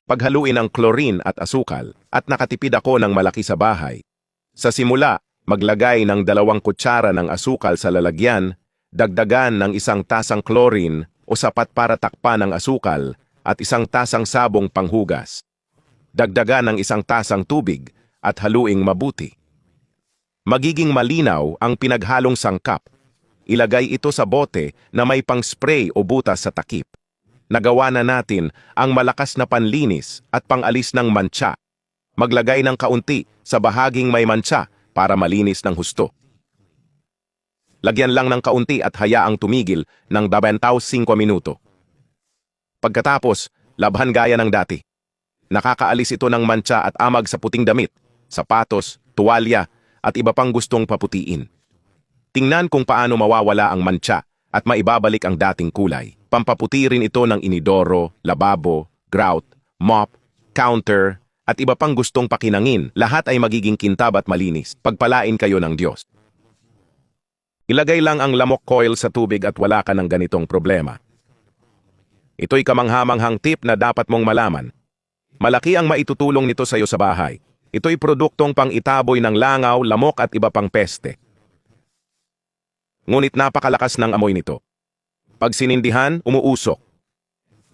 paghaluin ang chlorine at asukal, at nakatipid ako ng malaki sa bahay. Sa simula, maglagay ng 2 kutsara ng asukal sa lalagyan, dagdagan ng 1 tasang chlorine o sapat para takpan ang asukal at 1 tasang sabong panghugas. Dagdagan ng 1 tasang tubig at haluing mabuti. Magiging malinaw ang pinaghalong sangkap. Ilagay ito sa bote na may pang-spray o butas sa takip. Nagawa na natin ang malakas na panlinis at pangalis ng mantsa. Maglagay ng kaunti sa bahaging may mantsa para malinis ng husto. Lagyan lang ng kaunti at hayaang tumigil ng 25 minuto. Pagkatapos, labhan gaya ng dati. Nakakaalis ito ng mantsa at amag sa puting damit, sapatos, tuwalya, at iba pang gustong paputiin. Tingnan kung paano mawawala ang mantsa at maibabalik ang dating kulay. Pampaputi rin ito ng inidoro, lababo, grout, mop, counter, at iba pang gustong pakinangin. Lahat ay magiging kintab at malinis. Pagpalain kayo ng Diyos. Ilagay lang ang lamok coil sa tubig at wala ka ng ganitong problema. Ito'y kamanghamanghang tip na dapat mong malaman. Malaki ang maitutulong nito sa iyo sa bahay. Ito'y produktong pang-itaboy ng langaw, lamok at iba pang peste. Ngunit napakalakas ng amoy nito. Pag sinindihan, umuusok.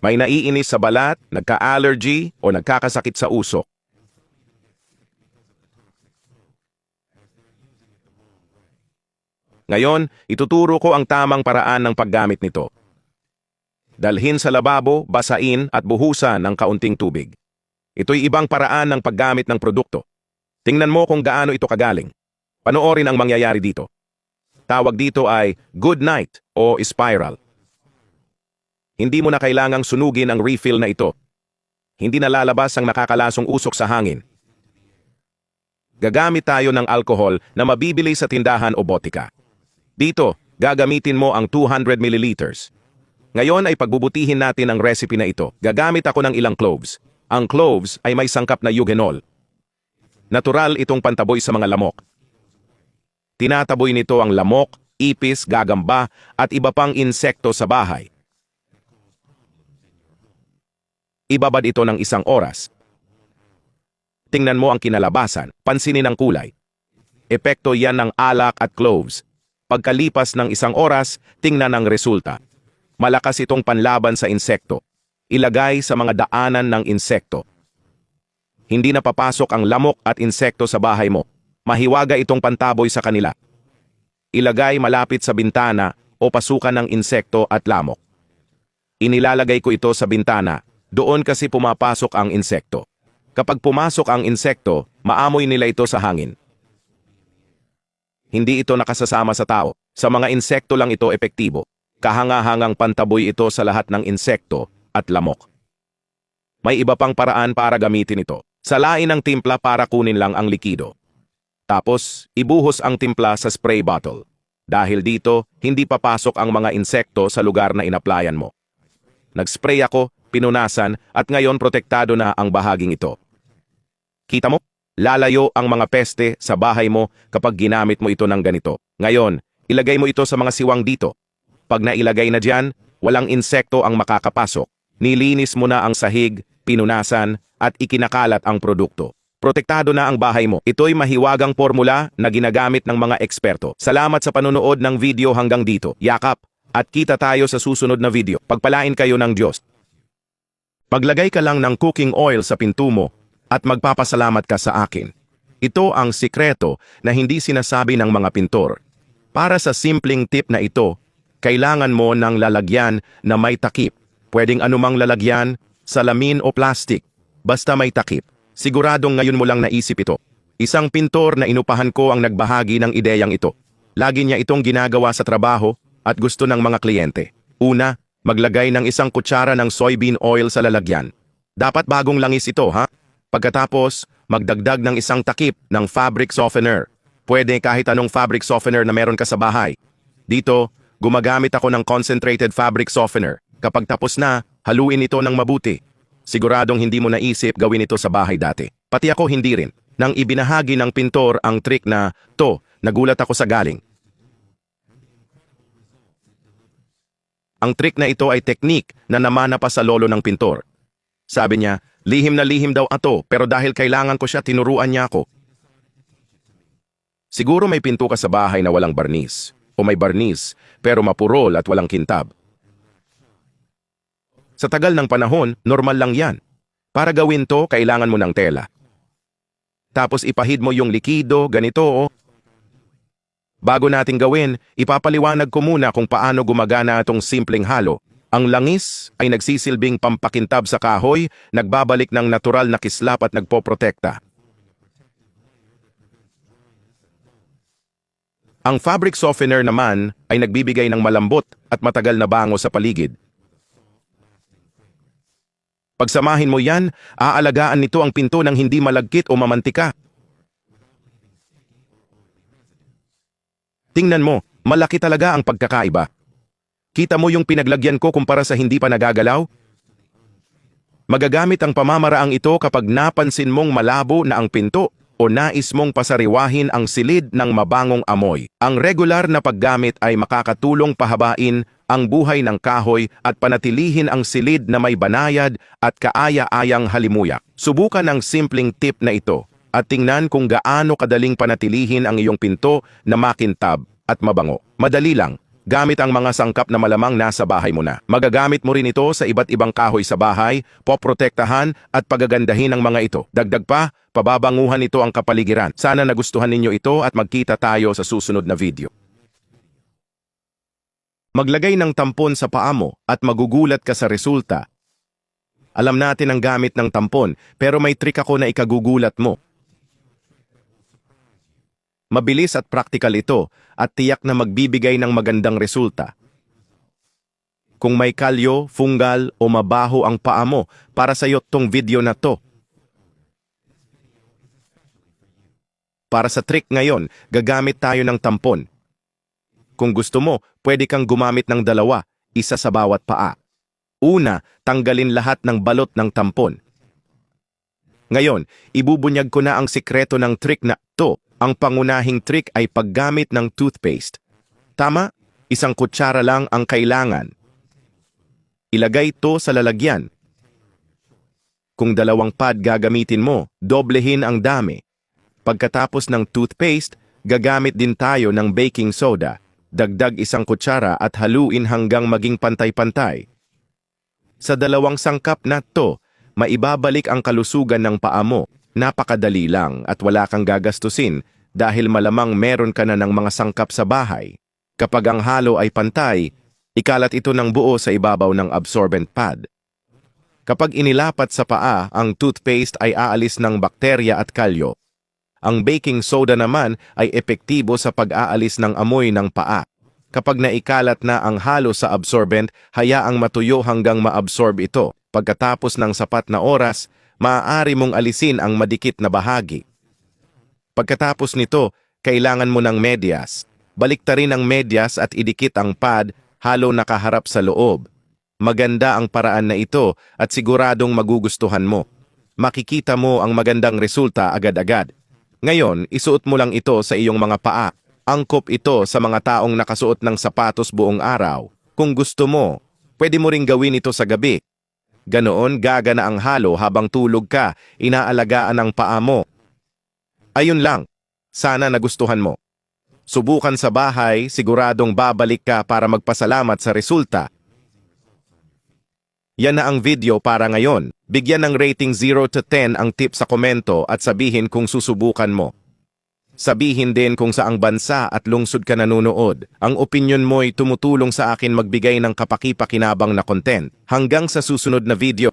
May naiinis sa balat, nagka-allergy o nagkakasakit sa usok. Ngayon, ituturo ko ang tamang paraan ng paggamit nito. Dalhin sa lababo, basain at buhusan ng kaunting tubig. Ito'y ibang paraan ng paggamit ng produkto. Tingnan mo kung gaano ito kagaling. Panoorin ang mangyayari dito. Tawag dito ay good night o spiral. Hindi mo na kailangang sunugin ang refill na ito. Hindi na lalabas ang nakakalasong usok sa hangin. Gagamit tayo ng alcohol na mabibili sa tindahan o botika. Dito, gagamitin mo ang 200 ml. Ngayon ay pagbubutihin natin ang recipe na ito. Gagamit ako ng ilang cloves. Ang cloves ay may sangkap na eugenol. Natural itong pantaboy sa mga lamok. Tinataboy nito ang lamok, ipis, gagamba at iba pang insekto sa bahay. Ibabad ito ng 1 oras. Tingnan mo ang kinalabasan, pansinin ang kulay. Epekto yan ng alak at cloves. Pagkalipas ng 1 oras, tingnan ang resulta. Malakas itong panlaban sa insekto. Ilagay sa mga daanan ng insekto. Hindi na papasok ang lamok at insekto sa bahay mo. Mahiwaga itong pantaboy sa kanila. Ilagay malapit sa bintana o pasukan ng insekto at lamok. Inilalagay ko ito sa bintana. Doon kasi pumapasok ang insekto. Kapag pumasok ang insekto, maamoy nila ito sa hangin. Hindi ito nakasasama sa tao. Sa mga insekto lang ito epektibo. Kahanga-hangang pantaboy ito sa lahat ng insekto at lamok. May iba pang paraan para gamitin ito. Salain ang timpla para kunin lang ang likido. Tapos, ibuhos ang timpla sa spray bottle. Dahil dito, hindi papasok ang mga insekto sa lugar na inaplayan mo. Nag-spray ako, pinunasan, at ngayon protektado na ang bahaging ito. Kita mo? Lalayo ang mga peste sa bahay mo kapag ginamit mo ito ng ganito. Ngayon, ilagay mo ito sa mga siwang dito. Pag nailagay na dyan, walang insekto ang makakapasok. Nilinis mo na ang sahig, pinunasan, at ikinakalat ang produkto. Protektado na ang bahay mo. Ito'y mahiwagang formula na ginagamit ng mga eksperto. Salamat sa panonood ng video hanggang dito. Yakap, at kita tayo sa susunod na video. Pagpalain kayo ng Diyos. Maglagay ka lang ng cooking oil sa pinto mo at magpapasalamat ka sa akin. Ito ang sikreto na hindi sinasabi ng mga pintor. Para sa simpleng tip na ito, kailangan mo ng lalagyan na may takip. Pwedeng anumang lalagyan, salamin o plastic. Basta may takip. Siguradong ngayon mo lang naisip ito. Isang pintor na inupahan ko ang nagbahagi ng ideyang ito. Lagi niya itong ginagawa sa trabaho at gusto ng mga kliyente. Una, maglagay ng 1 kutsara ng soybean oil sa lalagyan. Dapat bagong langis ito, ha? Pagkatapos, magdagdag ng 1 takip ng fabric softener. Pwede kahit anong fabric softener na meron ka sa bahay. Dito, gumagamit ako ng concentrated fabric softener. Kapag tapos na, haluin ito ng mabuti. Siguradong hindi mo naisip gawin ito sa bahay dati. Pati ako hindi rin. Nang ibinahagi ng pintor ang trick na, nagulat ako sa galing. Ang trick na ito ay teknik na namana pa sa lolo ng pintor. Sabi niya, Lihim na lihim daw ato, pero dahil kailangan ko siya, tinuruan niya ako. Siguro may pinto ka sa bahay na walang barnis. O may barnis, pero mapurol at walang kintab. Sa tagal ng panahon, normal lang yan. Para gawin to, kailangan mo ng tela. Tapos ipahid mo yung likido, ganito o. Bago nating gawin, ipapaliwanag ko muna kung paano gumagana itong simpleng halo. Ang langis ay nagsisilbing pampakintab sa kahoy, nagbabalik ng natural na kislap at nagpoprotekta. Ang fabric softener naman ay nagbibigay ng malambot at matagal na bango sa paligid. Pagsamahin mo yan, aalagaan nito ang pinto ng hindi malagkit o mamantika. Tingnan mo, malaki talaga ang pagkakaiba. Kita mo yung pinaglagyan ko kumpara sa hindi pa nagagalaw? Magagamit ang pamamaraang ito kapag napansin mong malabo na ang pinto o nais mong pasariwahin ang silid ng mabangong amoy. Ang regular na paggamit ay makakatulong pahabain ang buhay ng kahoy at panatilihin ang silid na may banayad at kaaya-ayang halimuyak. Subukan ang simpleng tip na ito at tingnan kung gaano kadaling panatilihin ang iyong pinto na makintab at mabango. Madali lang. Gamit ang mga sangkap na malamang nasa bahay mo na. Magagamit mo rin ito sa iba't ibang kahoy sa bahay, poprotektahan at pagagandahin ang mga ito. Dagdag pa, pababanguhan ito ang kapaligiran. Sana nagustuhan ninyo ito at magkita tayo sa susunod na video. Maglagay ng tampon sa paa mo at magugulat ka sa resulta. Alam natin ang gamit ng tampon, pero may trick ako na ikagugulat mo. Mabilis at praktikal ito at tiyak na magbibigay ng magandang resulta. Kung may kalyo, fungal o mabaho ang paa mo, para sa iyo tong video na to. Para sa trick ngayon, gagamit tayo ng tampon. Kung gusto mo, pwede kang gumamit ng dalawa, isa sa bawat paa. Una, tanggalin lahat ng balot ng tampon. Ngayon, ibubunyag ko na ang sikreto ng trick na to. Ang pangunahing trick ay paggamit ng toothpaste. Tama? Isang kutsara lang ang kailangan. Ilagay ito sa lalagyan. Kung 2 pad gagamitin mo, doblehin ang dami. Pagkatapos ng toothpaste, gagamit din tayo ng baking soda. Dagdag 1 kutsara at haluin hanggang maging pantay-pantay. Sa 2 sangkap na to, maibabalik ang kalusugan ng paa mo. Napakadali lang at wala kang gagastusin dahil malamang meron ka na ng mga sangkap sa bahay. Kapag ang halo ay pantay, ikalat ito ng buo sa ibabaw ng absorbent pad. Kapag inilapat sa paa, ang toothpaste ay aalis ng bakterya at kalyo. Ang baking soda naman ay epektibo sa pag-aalis ng amoy ng paa. Kapag naikalat na ang halo sa absorbent, hayaang matuyo hanggang maabsorb ito. Pagkatapos ng sapat na oras, maaari mong alisin ang madikit na bahagi. Pagkatapos nito, kailangan mo ng medyas. Baliktarin ang medyas at idikit ang pad halo nakaharap sa loob. Maganda ang paraan na ito at siguradong magugustuhan mo. Makikita mo ang magandang resulta agad-agad. Ngayon, isuot mo lang ito sa iyong mga paa. Angkop ito sa mga taong nakasuot ng sapatos buong araw. Kung gusto mo, pwede mo ring gawin ito sa gabi. Ganoon, gagana ang halo habang tulog ka, inaalagaan ang paa mo. Ayun lang, sana nagustuhan mo. Subukan sa bahay, siguradong babalik ka para magpasalamat sa resulta. Yan na ang video para ngayon. Bigyan ng rating 0 to 10 ang tip sa komento at sabihin kung susubukan mo. Sabihin din kung saang bansa at lungsod ka nanonood. Ang opinyon mo'y tumutulong sa akin magbigay ng kapaki-pakinabang na content. Hanggang sa susunod na video.